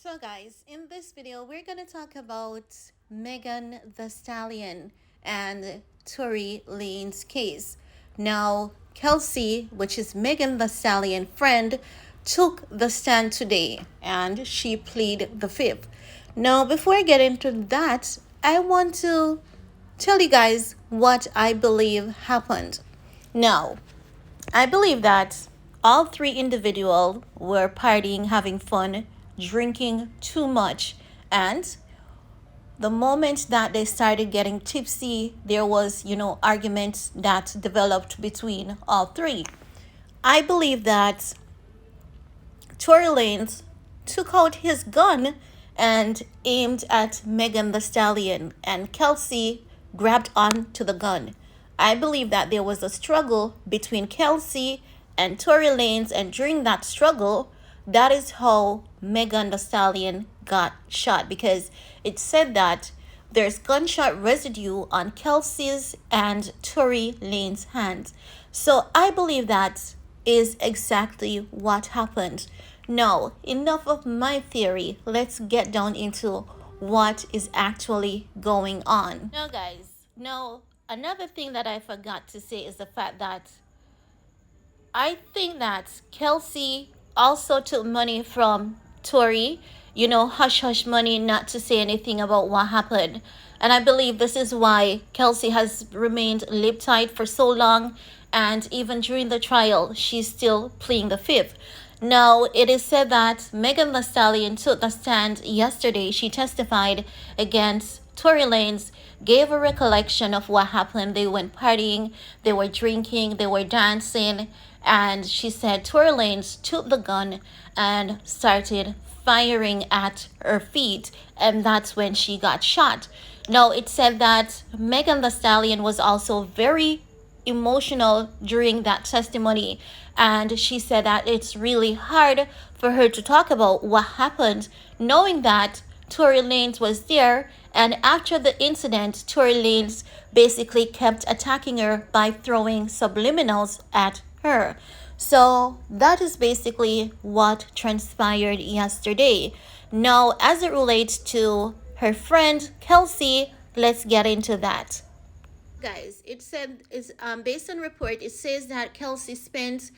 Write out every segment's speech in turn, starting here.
So guys, in this video, we're going to talk about Megantheestallion and Tory Lanez's case. Now, Kelsey, which is Megantheestallion friend, took the stand today and she pleaded the fifth. Now, before I get into that, I want to tell you guys what I believe happened. Now, I believe that all three individuals were partying, having fun, drinking too much, and the moment that they started getting tipsy, there was, arguments that developed between all three. I believe that Tory Lanez took out his gun and aimed at Megantheestallion, and Kelsey grabbed onto the gun. I believe that there was a struggle between Kelsey and Tory Lanez, and during that struggle, that is how Megantheestallion got shot, because it said that there's gunshot residue on Kelsey's and Tory Lanez's hands. So I believe that is exactly what happened. Now, enough of my theory. Let's get down into what is actually going on. Now, guys, another thing that I forgot to say is the fact that I think that Kelsey also took money from Tory, hush hush money, not to say anything about what happened. And I believe this is why Kelsey has remained lip tight for so long, and even during the trial, she's still pleading the fifth. Now, it is said that Megantheestallion took the stand yesterday. She testified against Tory Lanez, gave a recollection of what happened. They went partying, they were drinking, they were dancing, and she said Tory Lanez took the gun and started firing at her feet, and that's when she got shot. Now, it said that Megantheestallion was also very emotional during that testimony, and she said that it's really hard for her to talk about what happened, knowing that Tory Lanez was there, and after the incident, Tory Lanez basically kept attacking her by throwing subliminals at her. So that is basically what transpired yesterday. Now, as it relates to her friend Kelsey, let's get into that. Guys, it said is based on report, it says that Kelsey spent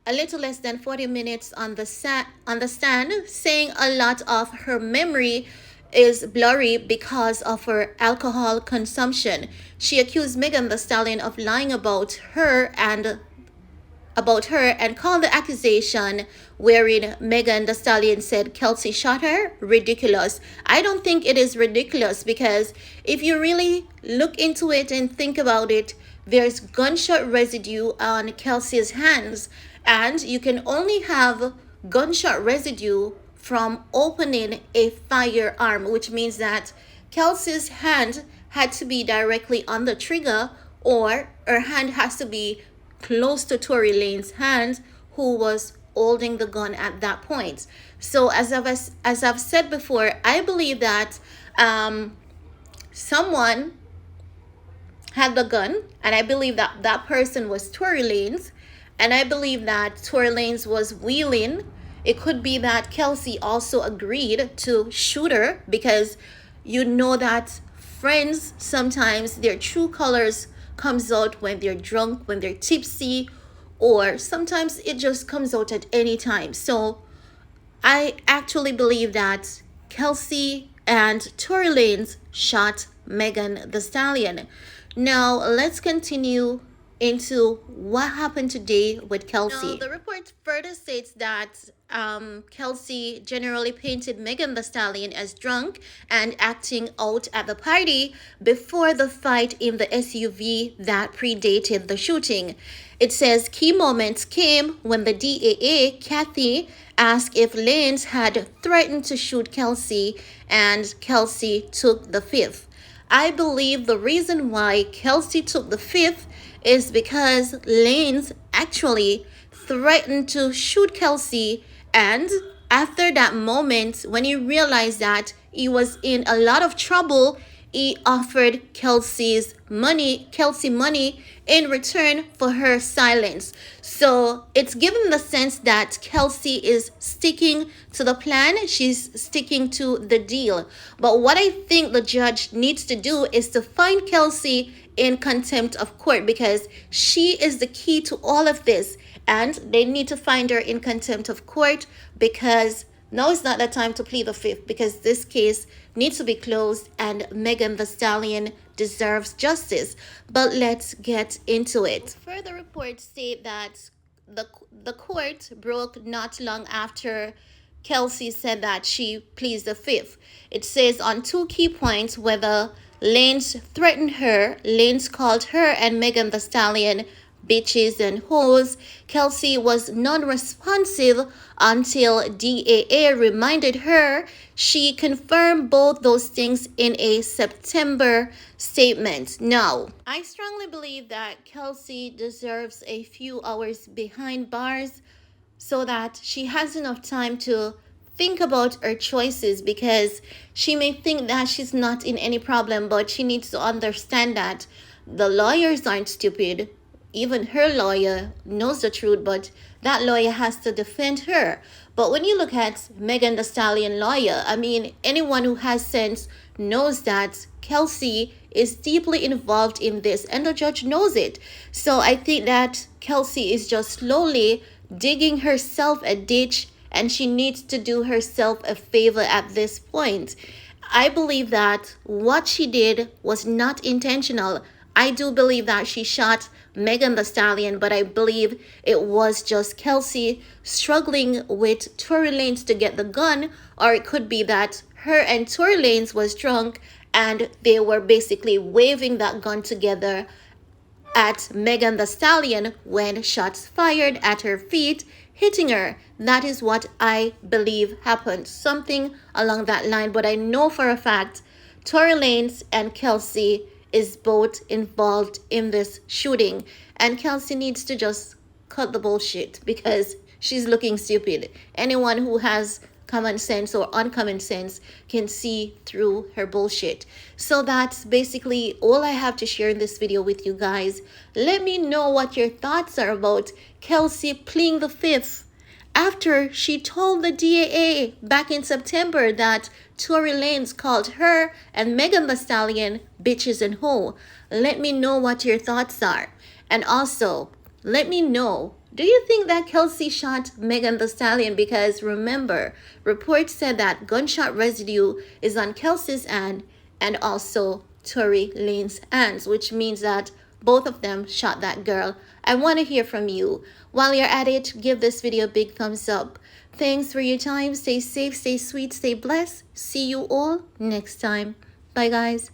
a little less than 40 minutes on the stand, saying a lot of her memory is blurry because of her alcohol consumption. She accused Megantheestallion of lying about her and called the accusation wherein Megantheestallion said Kelsey shot her ridiculous. I don't think it is ridiculous, because if you really look into it and think about it, there's gunshot residue on Kelsey's hands, and you can only have gunshot residue from opening a firearm, which means that Kelsey's hand had to be directly on the trigger, or her hand has to be close to Tory Lanez's hand, who was holding the gun at that point. So as I've said before, I believe that someone had the gun, and I believe that that person was Tory Lanez, and I believe that Tory Lanez was wheeling. It could be that Kelsey also agreed to shoot her, because you know that friends, sometimes their true colors comes out when they're drunk, when they're tipsy, or sometimes it just comes out at any time. So I actually believe that Kelsey and Tory Lanez shot Megantheestallion. Now, let's continue into what happened today with Kelsey. Now, the report further states that Kelsey generally painted Megantheestallion as drunk and acting out at the party before the fight in the SUV that predated the shooting. It says key moments came when the DAA, Kathy, asked if Lanez had threatened to shoot Kelsey, and Kelsey took the fifth. I believe the reason why Kelsey took the fifth is because Lanez actually threatened to shoot Kelsey, and after that moment, when he realized that he was in a lot of trouble, he offered Kelsey money in return for her silence. So it's given the sense that Kelsey is sticking to the plan, she's sticking to the deal. But what I think the judge needs to do is to find Kelsey in contempt of court, because she is the key to all of this, and they need to find her in contempt of court, because now is not the time to plead the fifth, because this case needs to be closed and Megan Thee Stallion deserves justice. But let's get into it. Further reports state that the court broke not long after Kelsey said that she pleads the fifth. It says on two key points whether Lanez threatened her. Lanez called her and Megan Thee Stallion bitches and hoes. Kelsey was non-responsive until DAA reminded her. She confirmed both those things in a September statement. Now, I strongly believe that Kelsey deserves a few hours behind bars so that she has enough time to think about her choices, because she may think that she's not in any problem, but she needs to understand that the lawyers aren't stupid. Even her lawyer knows the truth, but that lawyer has to defend her. But when you look at Megan Thee Stallion lawyer, I mean, anyone who has sense knows that Kelsey is deeply involved in this, and the judge knows it. So I think that Kelsey is just slowly digging herself a ditch, and she needs to do herself a favor at this point. I believe that what she did was not intentional. I do believe that she shot Megan Thee Stallion, but I believe it was just Kelsey struggling with Tory Lanez to get the gun, or it could be that her and Tory Lanez was drunk and they were basically waving that gun together at Megan Thee Stallion when shots fired at her feet, hitting her. That is what I believe happened. Something along that line. But I know for a fact Tory Lanez and Kelsey is both involved in this shooting. And Kelsey needs to just cut the bullshit, because she's looking stupid. Anyone who has common sense or uncommon sense can see through her bullshit. So that's basically all I have to share in this video with you guys. Let me know what your thoughts are about Kelsey pleading the fifth after she told the DAA back in September that Tory Lanez called her and Megan Thee Stallion bitches and hoe. Let me know what your thoughts are. And also, let me know, do you think that Kelsey shot Megan Thee Stallion? Because remember, reports said that gunshot residue is on Kelsey's hand and also Tory Lanez's hands, which means that both of them shot that girl. I want to hear from you. While you're at it, give this video a big thumbs up. Thanks for your time. Stay safe, stay sweet, stay blessed. See you all next time. Bye, guys.